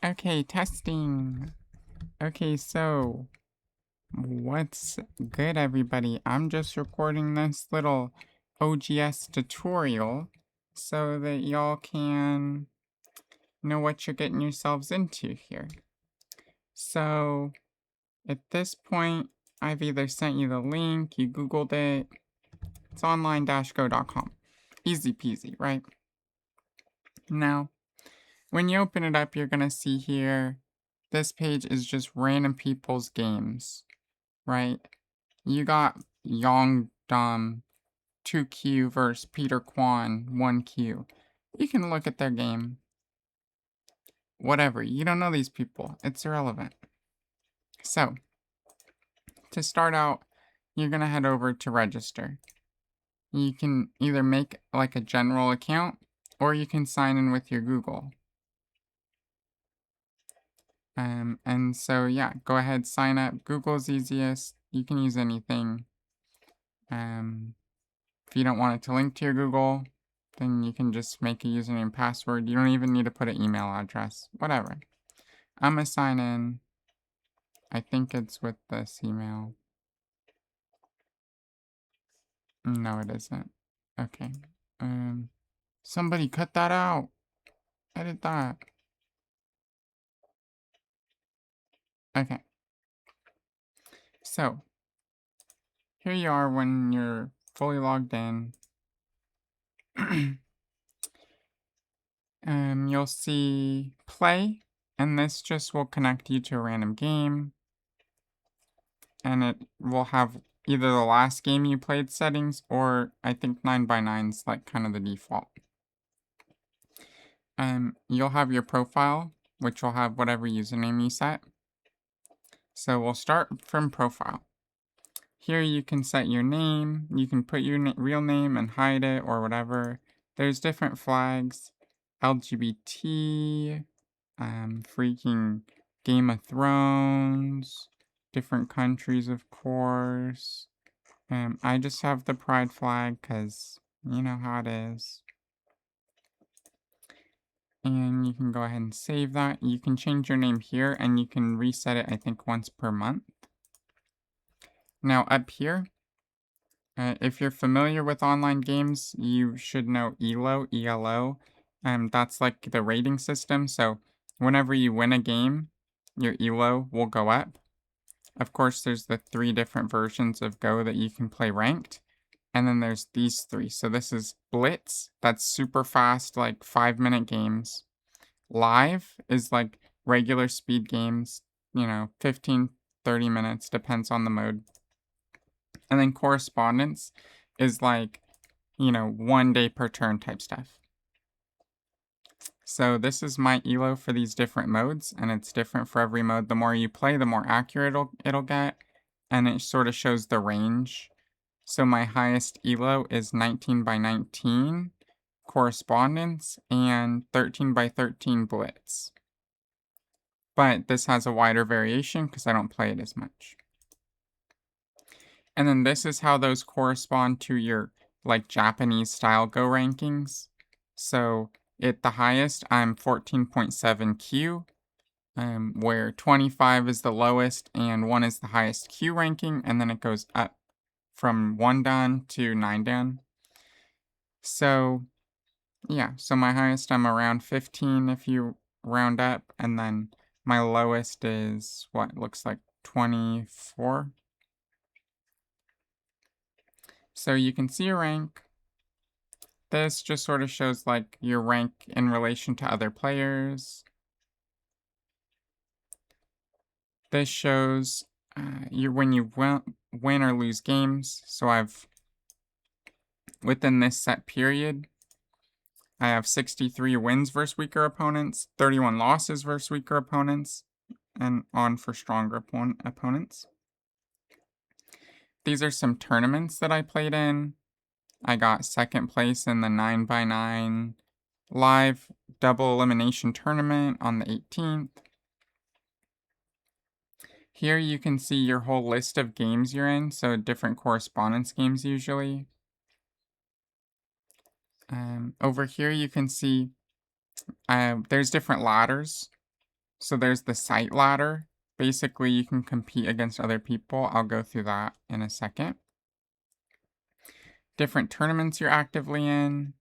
Okay, testing. Okay, so what's good, everybody? I'm just recording this little OGS tutorial so that y'all can know what you're getting yourselves into here. So at this point, I've either sent you the link, you Googled it, it's online-go.com. Easy peasy, right? Now, when you open it up, you're gonna see here, this page is just random people's games, right? You got Yongdom 2Q versus Peter Kwan 1Q. You can look at their game. Whatever, you don't know these people. It's irrelevant. So, to start out, you're gonna head over to register. You can either make like a general account, or you can sign in with your Google. And so yeah, go ahead, sign up. Google's easiest. You can use anything. If you don't want it to link to your Google, then you can just make a username and password. You don't even need to put an email address. Whatever. I'm gonna sign in. I think it's with this email. No, it isn't. Okay. Somebody cut that out. Edit that. Okay. So, here you are when you're fully logged in. You'll see play, and this just will connect you to a random game. And it will have either the last game you played settings, or I think 9x9 is like kind of the default. You'll have your profile, which will have whatever username you set. So we'll start from profile. Here you can set your name, you can put your real name and hide it or whatever. There's different flags, LGBT, freaking Game of Thrones, different countries, of course. I just have the pride flag because you know how it is. And you can go ahead and save that. You can change your name here and you can reset it, I think, once per month. Now up here, if you're familiar with online games, you should know ELO, ELO. That's like the rating system. So whenever you win a game, your ELO will go up. Of course, there's the 3 different versions of Go that you can play ranked. And then there's these 3. So this is Blitz, that's super fast, like 5-minute games. Live is like regular speed games, 15, 30 minutes, depends on the mode. And then correspondence is like, 1 day per turn type stuff. So this is my ELO for these different modes, and it's different for every mode. The more you play, the more accurate it'll get, and it sort of shows the range. So my highest ELO is 19x19 correspondence and 13x13 blitz. But this has a wider variation because I don't play it as much. And then this is how those correspond to your like Japanese style Go rankings. So at the highest, I'm 14.7 Q, where 25 is the lowest and 1 is the highest Q ranking, and then it goes up from 1 dan to 9 dan. So yeah, so my highest, I'm around 15 if you round up, and then my lowest is what looks like 24. So you can see your rank. This just sort of shows like your rank in relation to other players. This shows when you win or lose games. So within this set period, I have 63 wins versus weaker opponents, 31 losses versus weaker opponents, and on for stronger opponents. These are some tournaments that I played in. I got second place in the 9x9 live double elimination tournament on the 18th. Here you can see your whole list of games you're in, so different correspondence games usually. Over here you can see there's different ladders. So there's the site ladder. Basically, you can compete against other people. I'll go through that in a second. Different tournaments you're actively in.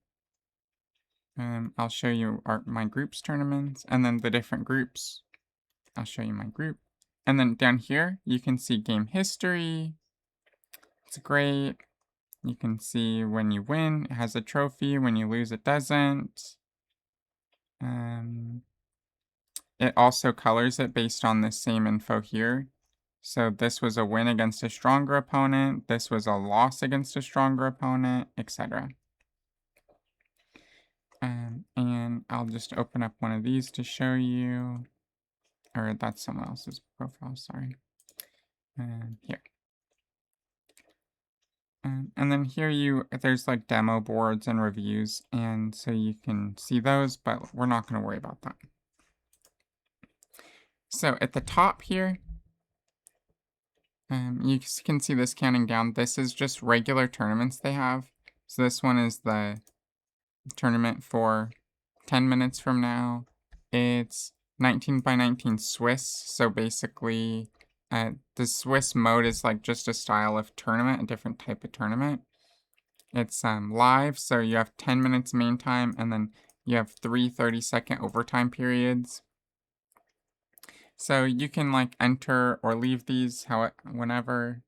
I'll show you my groups tournaments, and then the different groups. I'll show you my group. And then down here, you can see game history. It's great. You can see when you win, it has a trophy. When you lose, it doesn't. It also colors it based on this same info here. So this was a win against a stronger opponent. This was a loss against a stronger opponent, etc. And I'll just open up one of these to show you. Or that's someone else's profile, sorry. Here. And then here there's like demo boards and reviews, and so you can see those, but we're not going to worry about that. So at the top here, you can see this counting down. This is just regular tournaments they have. So this one is the tournament for 10 minutes from now. It's 19 by 19 Swiss. So basically, the Swiss mode is like just a style of tournament, a different type of tournament. It's live, so you have 10 minutes main time, and then you have 3 30-second overtime periods. So you can like enter or leave these whenever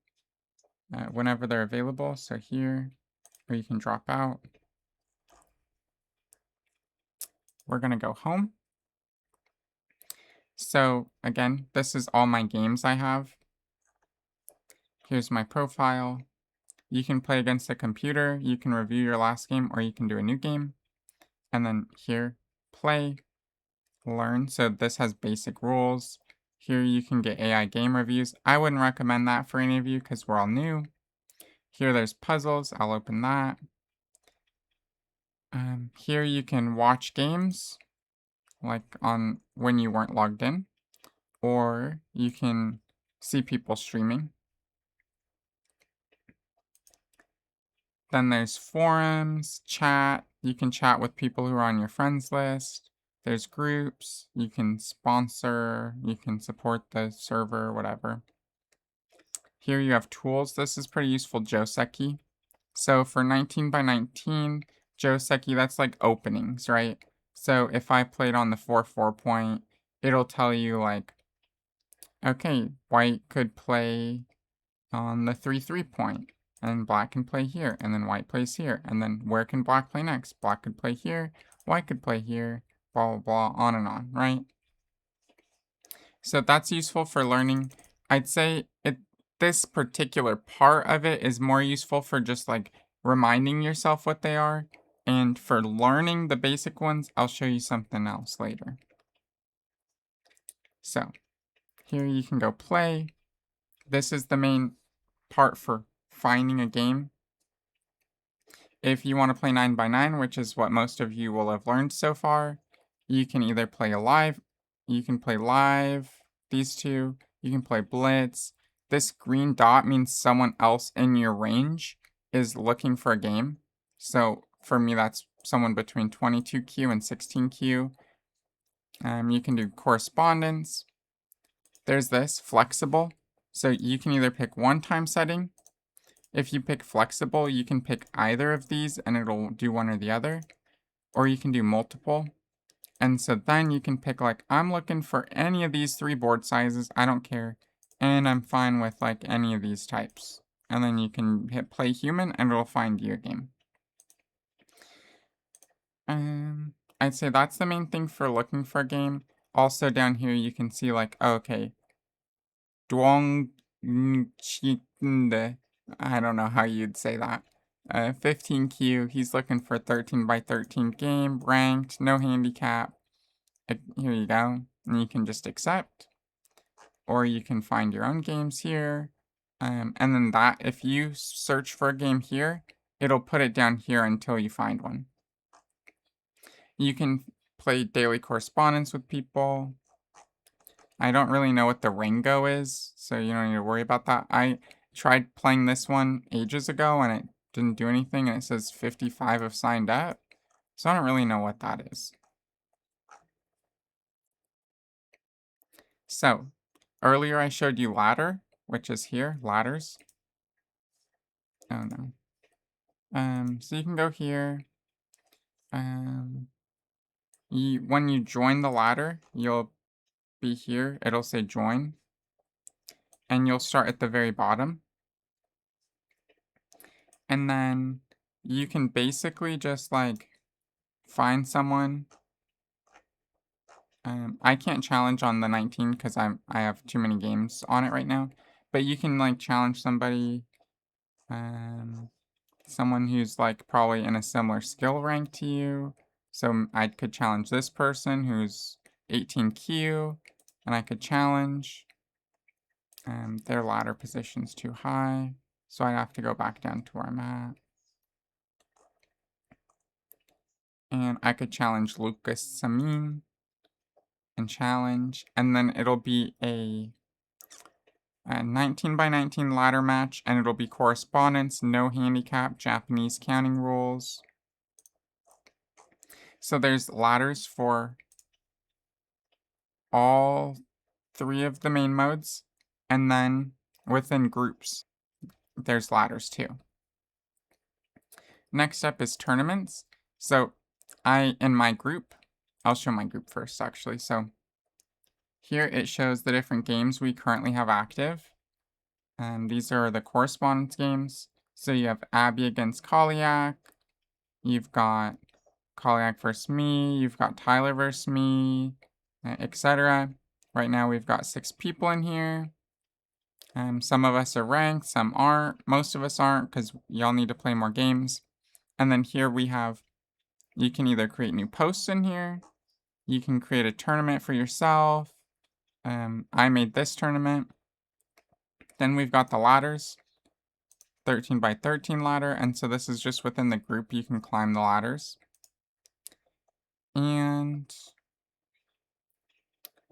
they're available. So here, or you can drop out. We're gonna go home. So again, this is all my games I have. Here's my profile. You can play against a computer, you can review your last game, or you can do a new game. And then here, play, learn. So this has basic rules. Here you can get AI game reviews. I wouldn't recommend that for any of you because we're all new. Here there's puzzles. I'll open that. Here you can watch games, like on when you weren't logged in, or you can see people streaming. Then there's forums, chat. You can chat with people who are on your friends list. There's groups. You can sponsor. You can support the server, whatever. Here you have tools. This is pretty useful, Joseki. So for 19 by 19, Joseki, that's like openings, right? So if I played on the 4-4 point, it'll tell you like, okay, white could play on the 3-3 point, and black can play here, and then white plays here, and then where can black play next? Black could play here, white could play here, blah, blah, blah, on and on, right? So that's useful for learning. I'd say this particular part of it is more useful for just like reminding yourself what they are. And for learning the basic ones, I'll show you something else later. So here you can go play. This is the main part for finding a game. If you want to play 9 by 9, which is what most of you will have learned so far, you can either play live, these two, you can play blitz. This green dot means someone else in your range is looking for a game. So for me, that's someone between 22Q and 16Q. You can do correspondence. There's this, flexible. So you can either pick one time setting. If you pick flexible, you can pick either of these and it'll do one or the other. Or you can do multiple. And so then you can pick like, I'm looking for any of these 3 board sizes, I don't care. And I'm fine with like any of these types. And then you can hit play human and it'll find you a game. I'd say that's the main thing for looking for a game. Also down here you can see like, okay, Duong Chinde. I don't know how you'd say that. 15Q, he's looking for 13 by 13 game, ranked, no handicap. Here you go. And you can just accept. Or you can find your own games here. And then if you search for a game here, it'll put it down here until you find one. You can play daily correspondence with people. I don't really know what the Ringo is, so you don't need to worry about that. I tried playing this one ages ago and it didn't do anything, and it says 55 have signed up. So I don't really know what that is. So, earlier I showed you ladder, which is here, ladders. Oh no. So you can go here. When you join the ladder, you'll be here. It'll say join. And you'll start at the very bottom. And then you can basically just like find someone. I can't challenge on the 19 because I have too many games on it right now. But you can like challenge somebody, someone who's like probably in a similar skill rank to you. So I could challenge this person who's 18Q, and I could challenge. Their ladder position's too high, so I'd have to go back down to where I'm at. And I could challenge Lucas Samin and challenge, and then it'll be a 19 by 19 ladder match, and it'll be correspondence, no handicap, Japanese counting rules. So there's ladders for all 3 of the main modes, and then within groups, there's ladders too. Next up is tournaments. So in my group, I'll show my group first actually. So here it shows the different games we currently have active. And these are the correspondence games. So you have Abby against Kaliak. You've got Kaliak versus me. You've got Tyler versus me, etc. Right now we've got 6 people in here. Some of us are ranked, some aren't. Most of us aren't because y'all need to play more games. And then here we have, you can either create new posts in here. You can create a tournament for yourself. I made this tournament. Then we've got the ladders. 13 by 13 ladder. And so this is just within the group. You can climb the ladders. And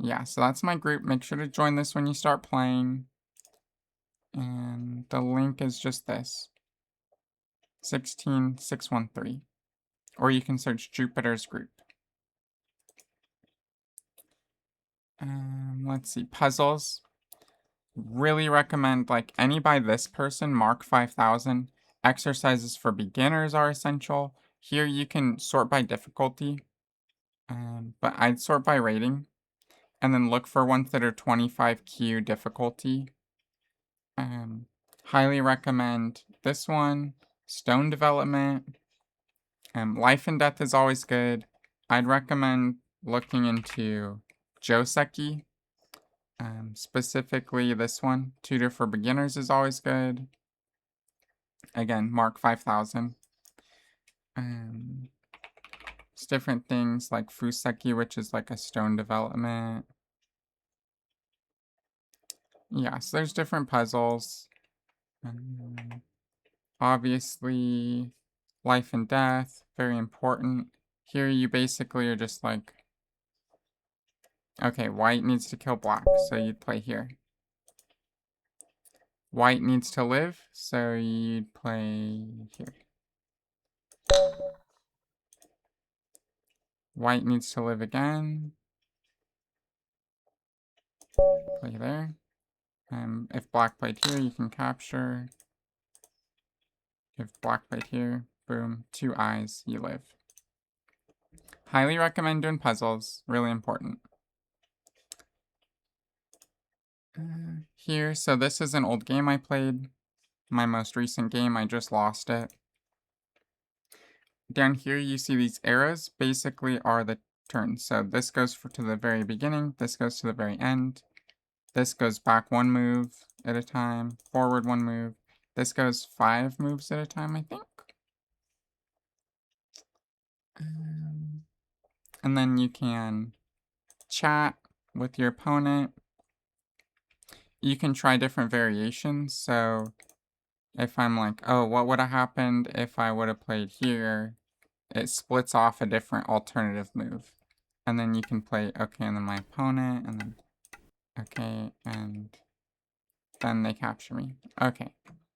yeah, so that's my group. Make sure to join this when you start playing. And the link is just this. 16613. Or you can search Jupiter's group. Let's see, puzzles. Really recommend like any by this person, Mark 5000. Exercises for beginners are essential. Here you can sort by difficulty, but I'd sort by rating. And then look for ones that are 25Q difficulty. Highly recommend this one, Stone Development. Life and Death is always good. I'd recommend looking into Joseki. Specifically this one, Tutor for Beginners is always good. Again, Mark 5000. It's different things like Fuseki, which is like a stone development. Yeah, so there's different puzzles. Obviously, life and death, very important. Here you basically are just like, okay, white needs to kill black, so you'd play here. White needs to live, so you'd play here. White needs to live again. Play there. If black played here, you can capture. If black played here, boom, 2 eyes, you live. Highly recommend doing puzzles, really important. Here, so this is an old game I played. My most recent game, I just lost it. Down here, you see these arrows, basically are the turns. So this goes to the very beginning, this goes to the very end. This goes back 1 move at a time, forward 1 move. This goes 5 moves at a time, I think. And then you can chat with your opponent. You can try different variations. So if I'm like, oh, what would have happened if I would have played here? It splits off a different alternative move. And then you can play, okay, and then my opponent, and then, okay, and then they capture me. Okay,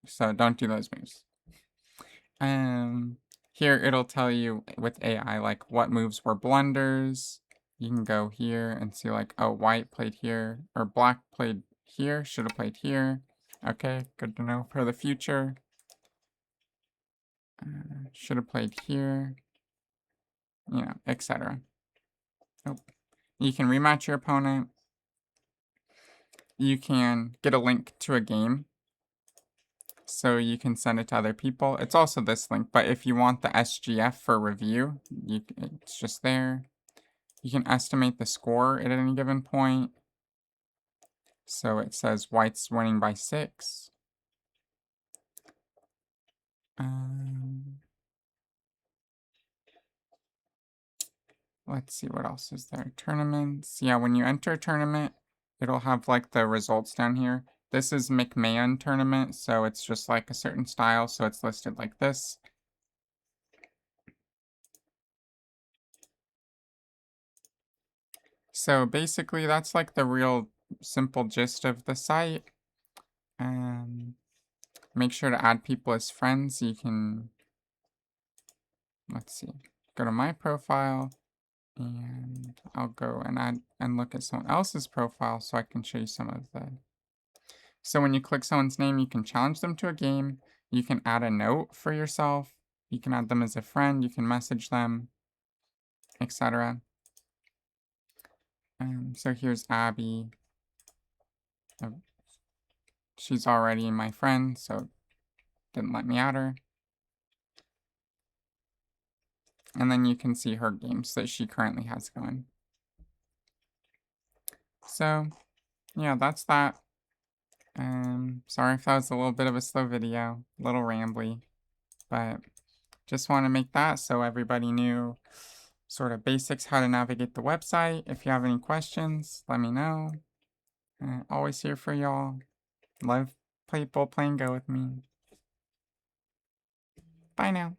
so don't do those moves. Here it'll tell you with AI, like, what moves were blunders, you can go here and see like, oh, white played here, or black played here, should have played here. Okay, good to know for the future. Should have played here, you know, etc. Oh. You can rematch your opponent. You can get a link to a game, so you can send it to other people. It's also this link, but if you want the SGF for review, it's just there. You can estimate the score at any given point. So it says white's winning by 6. Let's see what else is there. Tournaments. Yeah, when you enter a tournament, it'll have like the results down here. This is McMahon tournament, so it's just like a certain style, so it's listed like this. So basically, that's like the real simple gist of the site. Make sure to add people as friends. You can, let's see, go to my profile, and I'll go and add and look at someone else's profile so I can show you some of the. So when you click someone's name, you can challenge them to a game. You can add a note for yourself. You can add them as a friend. You can message them, etc. So here's Abby. She's already my friend, so didn't let me add her. And then you can see her games that she currently has going. So, yeah, that's that. Sorry if that was a little bit of a slow video, a little rambly, but just want to make that so everybody knew sort of basics how to navigate the website. If you have any questions, let me know. Always here for y'all. Love people playing Go with me. Bye now.